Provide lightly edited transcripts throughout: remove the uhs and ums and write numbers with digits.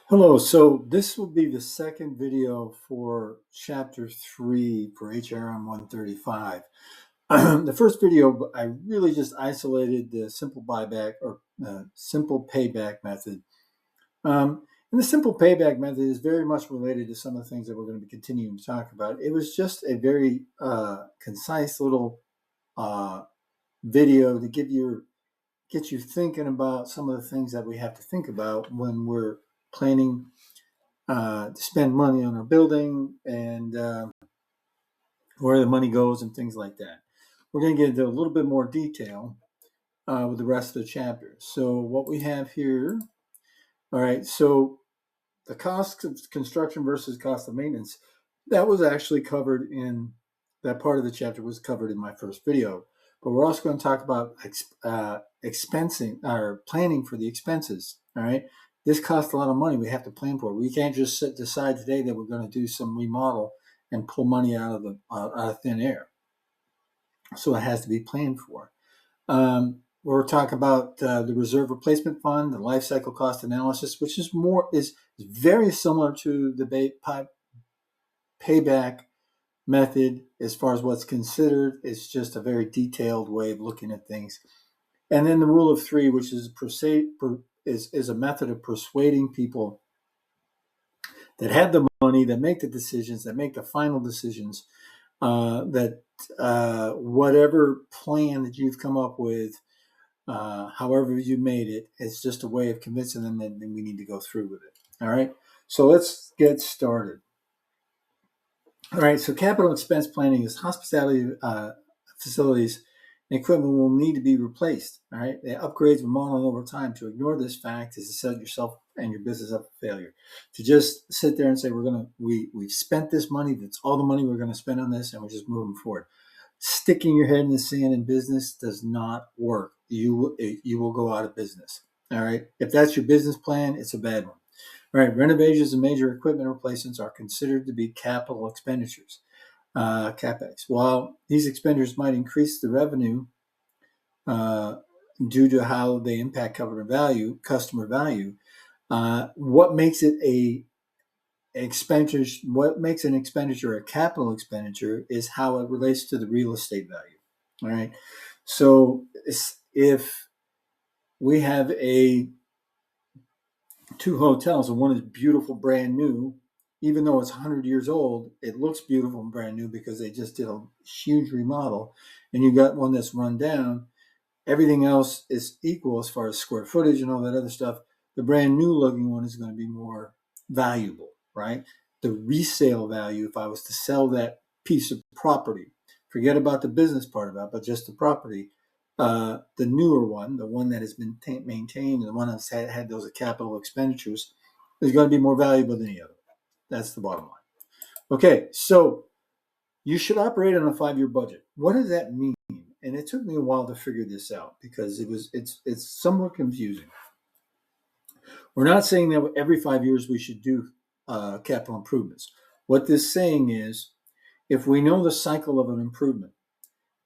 Hello, so this will be the second video for chapter 3 for HRM-135. The first video, I really just isolated the simple buyback or simple payback method. And the simple payback method is very much related to some of the things that we're going to be continuing to talk about. It was just a very concise little video to get you thinking about some of the things that we have to think about when we're planning to spend money on our building and where the money goes and things like that. We're going to get into a little bit more detail with the rest of the chapter. So what we have here, all right, so the cost of construction versus cost of maintenance, that was actually covered in, that part of the chapter was covered in my first video. But we're also going to talk about expensing or planning for the expenses, all right? This costs a lot of money. We have to plan for it. We can't just decide today that we're going to do some remodel and pull money out of thin air. So it has to be planned for. We're talking about the reserve replacement fund, the life cycle cost analysis, which is very similar to the payback method as far as what's considered. It's just a very detailed way of looking at things. And then the rule of three, which is a method of persuading people that have the money, that make the decisions, that make the final decisions, that whatever plan that you've come up with, however you made it, it's just a way of convincing them that we need to go through with it. All right, so let's get started. All right, so capital expense planning is hospitality facilities and equipment will need to be replaced. All right, the upgrades, remodeling over time. To ignore this fact is to set yourself and your business up for failure. To just sit there and say we've spent this money, that's all the money we're going to spend on this, and we're just moving forward. Sticking your head in the sand in business does not work. You will go out of business. All right, if that's your business plan, it's a bad one. All right, renovations and major equipment replacements are considered to be capital expenditures. CapEx. While these expenditures might increase the revenue due to how they impact customer value, what makes it what makes an expenditure a capital expenditure is how it relates to the real estate value. All right. So if we have two hotels and one is beautiful, brand new, even though it's 100 years old, it looks beautiful and brand new because they just did a huge remodel, and you got one that's run down. Everything else is equal as far as square footage and all that other stuff. The brand new looking one is going to be more valuable, right? The resale value, if I was to sell that piece of property, forget about the business part of it, but just the property, the newer one, the one that has been maintained, and the one that's had those capital expenditures, is going to be more valuable than the other. That's the bottom line. Okay, so you should operate on a 5-year budget. What does that mean? And it took me a while to figure this out because it's somewhat confusing. We're not saying that every 5 years we should do capital improvements. What this saying is, if we know the cycle of an improvement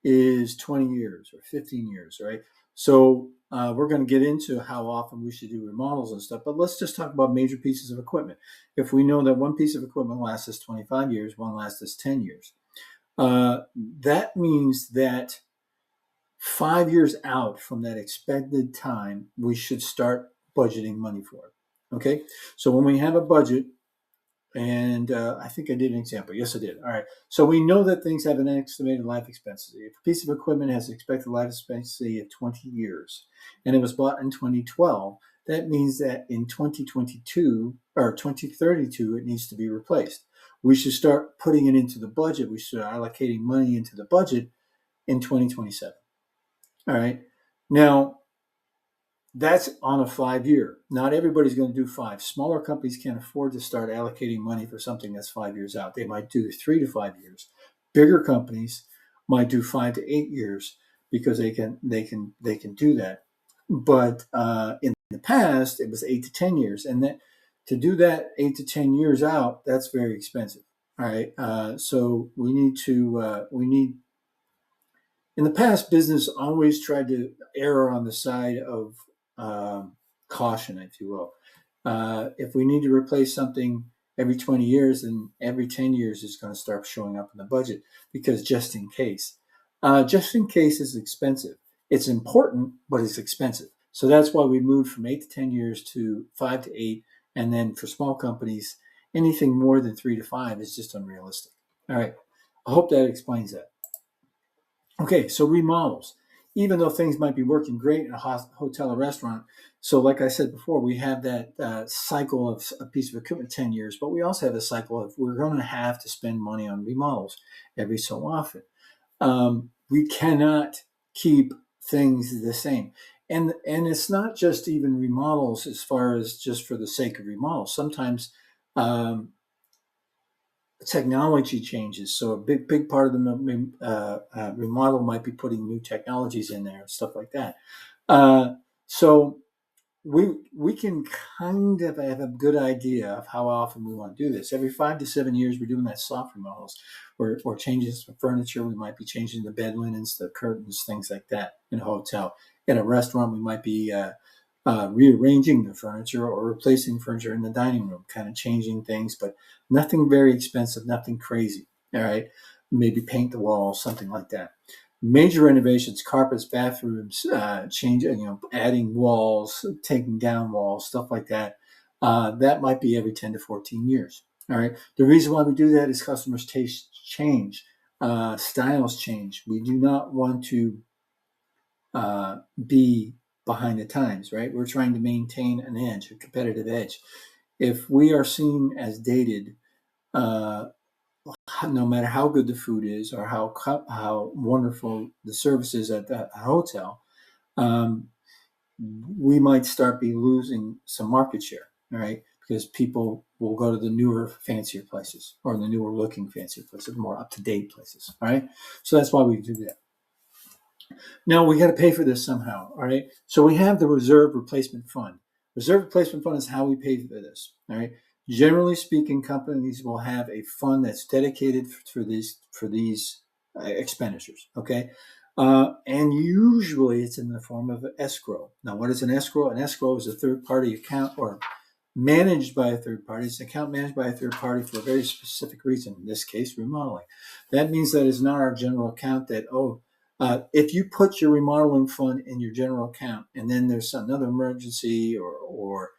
is 20 years or 15 years, right? So we're going to get into how often we should do remodels and stuff, but let's just talk about major pieces of equipment. If we know that one piece of equipment lasts us 25 years, one lasts us 10 years, that means that 5 years out from that expected time, we should start budgeting money for it. Okay, so when we have a budget, and I think I did an example. Yes, I did. All right. So we know that things have an estimated life expectancy. If a piece of equipment has an expected life expectancy of 20 years and it was bought in 2012, that means that in 2022 or 2032, it needs to be replaced. We should start putting it into the budget. We should start allocating money into the budget in 2027. All right. Now, that's on a 5-year. Not everybody's going to do 5. Smaller companies can't afford to start allocating money for something that's 5 years out. They might do 3 to 5 years. Bigger companies might do 5 to 8 years because they can do that. But in the past, it was 8 to 10 years, and that to do that 8 to 10 years out, that's very expensive. All right. So we need. In the past, business always tried to err on the side of caution, if you will. If we need to replace something every 20 years, then every 10 years is going to start showing up in the budget, because just in case. Just in case is expensive. It's important, but it's expensive. So that's why we moved from 8 to 10 years to 5 to 8. And then for small companies, anything more than 3 to 5 is just unrealistic. All right. I hope that explains that. Okay, so remodels. Even though things might be working great in a hotel or restaurant, so like I said before, we have that cycle of a piece of equipment 10 years, but we also have a cycle of we're going to have to spend money on remodels every so often. We cannot keep things the same. And it's not just even remodels as far as just for the sake of remodels. Sometimes um, technology changes. So a big part of the remodel might be putting new technologies in there and stuff like that. So we can kind of have a good idea of how often we want to do this. Every 5 to 7 years, we're doing that soft remodels. We're changing some furniture. We might be changing the bed linens, the curtains, things like that in a hotel. In a restaurant, we might be rearranging the furniture or replacing furniture in the dining room, kind of changing things, but nothing very expensive, nothing crazy. All right. Maybe paint the walls, something like that. Major renovations, carpets, bathrooms, adding walls, taking down walls, stuff like that. That might be every 10 to 14 years. All right. The reason why we do that is customers' tastes change, styles change. We do not want to be behind the times, right? We're trying to maintain an edge, a competitive edge. If we are seen as dated, uh, no matter how good the food is or how wonderful the service is at the hotel, um, we might start be losing some market share, right? Because people will go to the newer, fancier places, or the newer looking, fancier places, more up to date places, right? So that's why we do that. Now we got to pay for this somehow, all right? So we have the reserve replacement fund. Reserve replacement fund is how we pay for this, all right? Generally speaking, companies will have a fund that's dedicated for these expenditures, okay? And usually it's in the form of an escrow. Now, what is an escrow? An escrow is a third-party account, or managed by a third party. It's an account managed by a third party for a very specific reason, in this case, remodeling. That means that it's not our general account that, if you put your remodeling fund in your general account and then there's another emergency or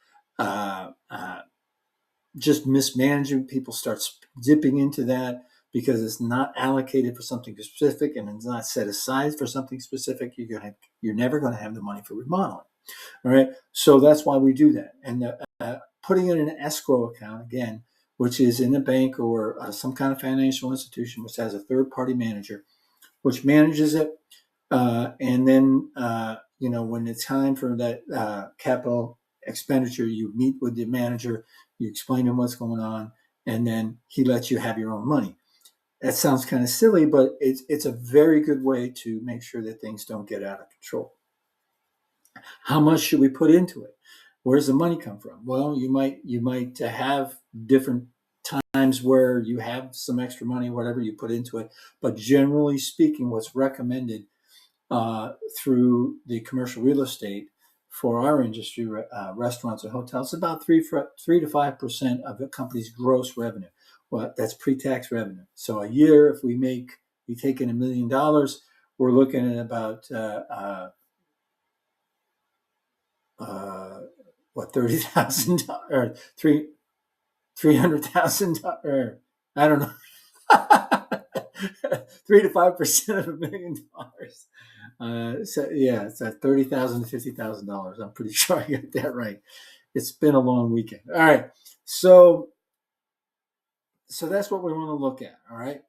just mismanagement, people start dipping into that because it's not allocated for something specific and it's not set aside for something specific, you're never going to have the money for remodeling. All right. So that's why we do that. And putting it in an escrow account, again, which is in a bank or some kind of financial institution, which has a third party manager, which manages it. And then, when it's time for that capital expenditure, you meet with the manager, you explain to him what's going on, and then he lets you have your own money. That sounds kind of silly, but it's a very good way to make sure that things don't get out of control. How much should we put into it? Where's the money come from? Well, you might have different times where you have some extra money, whatever you put into it. But generally speaking, what's recommended through the commercial real estate for our industry, restaurants and hotels, about 3 to 5% of the company's gross revenue. Well, that's pre-tax revenue. So a year, if we take in $1 million, we're looking at about 30,000 or 300,000, or I don't know. 3 to 5% of $1 million. So yeah, it's at $30,000 to $50,000. I'm pretty sure I got that right. It's been a long weekend. All right, so that's what we want to look at. All right,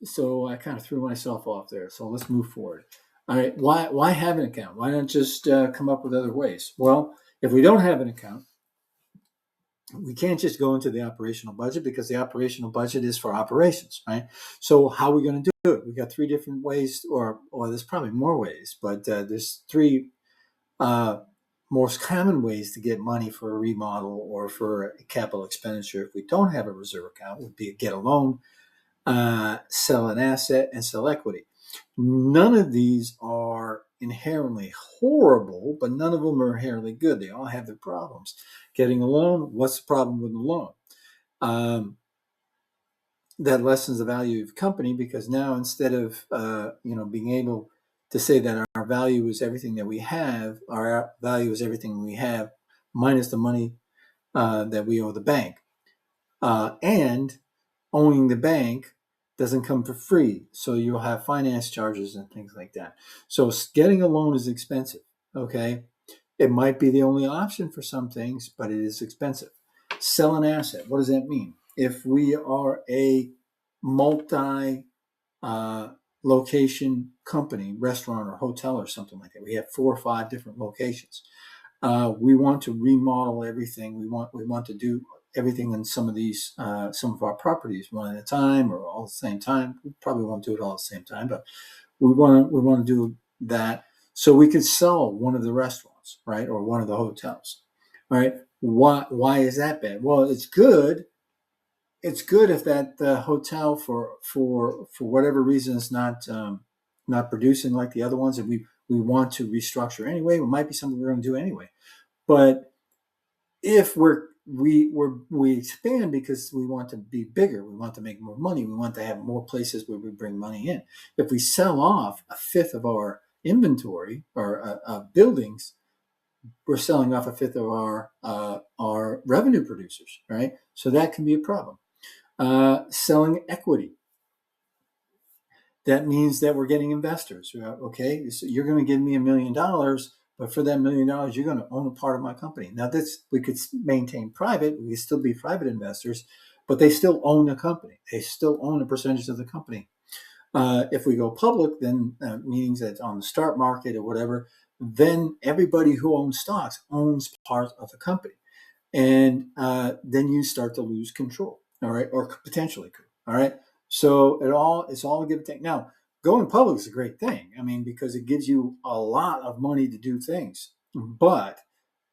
so I kind of threw myself off there. So let's move forward. All right, why have an account? Why not just come up with other ways? Well, if we don't have an account, we can't just go into the operational budget, because the operational budget is for operations, right? So how are we going to do it? We got three different ways, or there's probably more ways, but there's three most common ways to get money for a remodel or for a capital expenditure. If we don't have a reserve account, would be get a loan, sell an asset, and sell equity. None of these are inherently horrible, but none of them are inherently good. They all have their problems. Getting a loan, what's the problem with the loan? That lessens the value of the company, because now instead of being able to say that our value is everything that we have, our value is everything we have minus the money that we owe the bank. And owning the bank doesn't come for free. So you'll have finance charges and things like that. So getting a loan is expensive. Okay. It might be the only option for some things, but it is expensive. Sell an asset. What does that mean? If we are a multi location company, restaurant or hotel or something like that, we have 4 or 5 different locations. We want to remodel everything. We want to do everything in some of our properties one at a time or all at the same time. We probably won't do it all at the same time, but we want to do that so we could sell one of the restaurants, right, or one of the hotels, right? Why is that bad? Well, it's good. It's good if that hotel for whatever reason is not producing like the other ones, and we want to restructure anyway. It might be something we're going to do anyway. But if we expand because we want to be bigger, we want to make more money, we want to have more places where we bring money in. If we sell off a fifth of our inventory or buildings, we're selling off a fifth of our revenue producers, right? So that can be a problem. Selling equity. That means that we're getting investors. Okay, so you're going to give me $1 million, but for that $1 million, you're going to own a part of my company. Now, this we could maintain private. We could still be private investors, but they still own the company. They still own a percentage of the company. If we go public, then means that on the stock market or whatever, then everybody who owns stocks owns part of the company, and then you start to lose control. All right, or potentially could. All right. So it's all a give and take. Now, going public is a great thing. I mean, because it gives you a lot of money to do things. But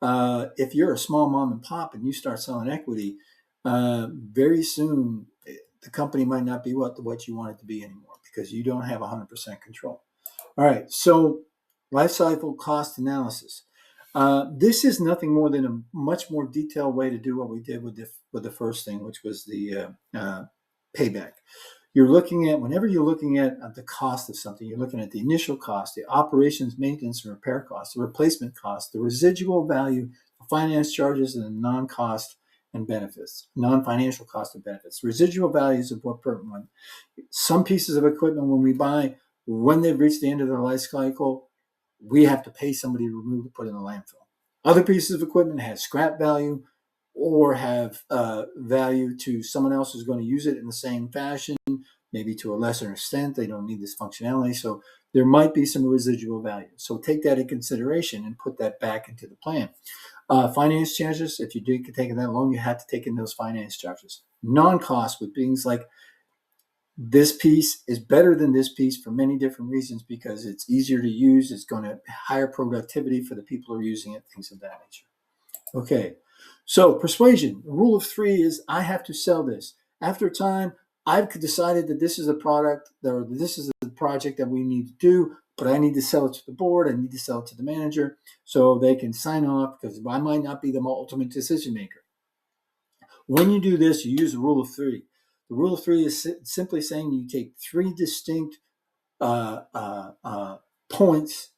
if you're a small mom and pop and you start selling equity, very soon the company might not be what you want it to be anymore because you don't have 100% control. All right. So life cycle cost analysis. This is nothing more than a much more detailed way to do what we did with the first thing, which was the payback. Whenever you're looking at the cost of something, you're looking at the initial cost, the operations, maintenance, and repair cost, the replacement cost, the residual value, the finance charges, and the non-financial cost and benefits. Residual values of what per month. Some pieces of equipment when we buy, when they've reached the end of their life cycle, we have to pay somebody to remove it, put it in the landfill. Other pieces of equipment have scrap value or have value to someone else who's going to use it in the same fashion, maybe to a lesser extent. They don't need this functionality. So there might be some residual value. So take that in consideration and put that back into the plan. Finance charges, if you do take that loan, you have to take in those finance charges. Non-cost with things like this piece is better than this piece for many different reasons because it's easier to use. It's going to higher productivity for the people who are using it, things of that nature. Okay. So persuasion, the rule of 3 is I have to sell this. After time, I've decided that this is a product or this is a project that we need to do, but I need to sell it to the board. I need to sell it to the manager so they can sign off because I might not be the ultimate decision maker. When you do this, you use the rule of 3. The rule of 3 is simply saying you take 3 distinct points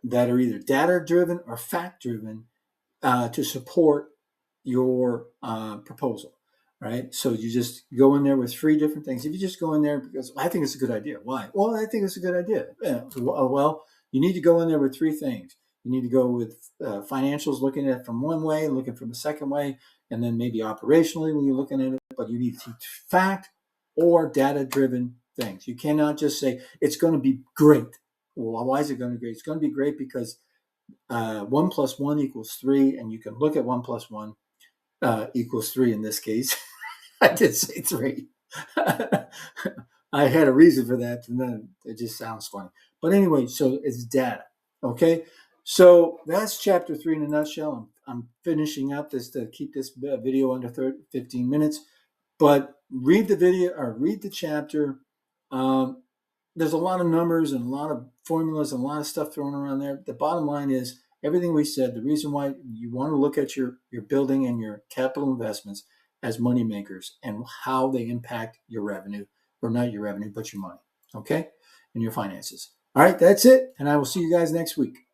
that are either data-driven or fact-driven to support your proposal, right? So you just go in there with 3 different things. If you just go in there because I think it's a good idea. Why? Well, I think it's a good idea. Well, you need to go in there with 3 things. You need to go with financials, looking at it from one way, looking from the second way, and then maybe operationally when you're looking at it. But you need to teach fact or data-driven things. You cannot just say it's going to be great. Well, why is it going to be great? It's going to be great because 1 + 1 = 3, and you can look at 1 + 1 = 3 in this case. I did say 3. I had a reason for that, and then it just sounds funny. But anyway, so it's data. Okay, so that's chapter 3 in a nutshell. I'm finishing up this to keep this video under 15 minutes. But read the video or read the chapter. there's a lot of numbers and a lot of formulas and a lot of stuff thrown around there. The bottom line is everything we said. The reason why you want to look at your building and your capital investments as money makers and how they impact your revenue, or not your revenue, but your money, okay, and your finances. All right, that's it, and I will see you guys next week.